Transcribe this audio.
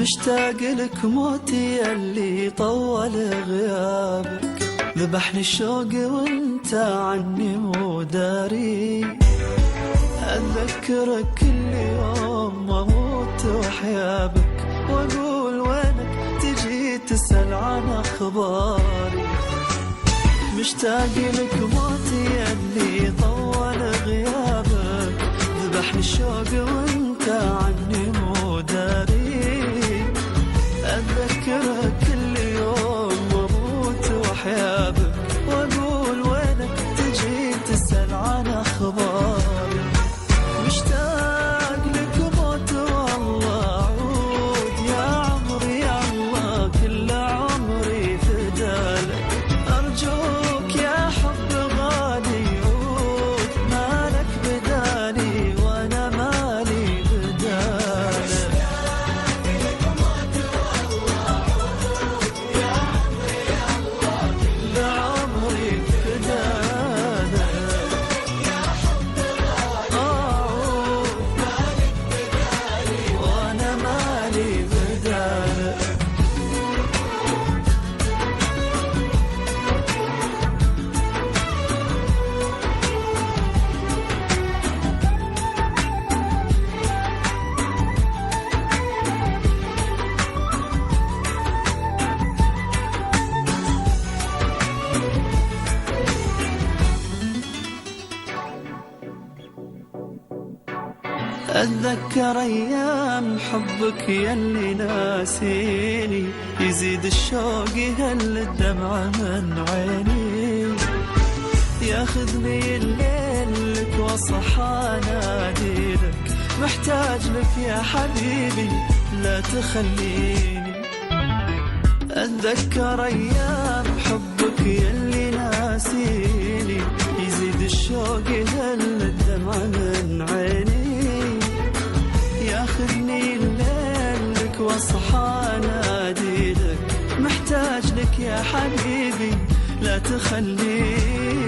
مشتاق لك موتي اللي طول غيابك، ذبحني الشوق وانت عني مو داري. أتذكرك كل يوم واموت وحيابك، واقول وينك تجي تسأل عن اخباري. مشتاق لك موتي اللي طول غيابك، ذبحني الشوق وانت عني مو داري. أتذكرك كل يوم واموت وحيابك، واقول وينك تجي تسأل عن اخباري. مشتاق لك موت والله عود يا عمري، يا الله كل عمري فدالك. أرجوك يا حب غالي عود، مالك بدالي وانا مالي بدالك. بعمري فدالك وانا مالي بدالك. أتذكر أيام حبك يلي ناسيني، يزيد الشوق يهل الدمعة من عيني. ياخذني الليل لك واصحى ناديلك، محتاج لك يا حبيبي لا تخليني. أتذكر أيام حبك يلي ناسيني، يزيد الشوق يهل الدمعة من عيني. ياخذني الليل لك واصحى ناديلك، محتاج لك يا حبيبي لا تخليني.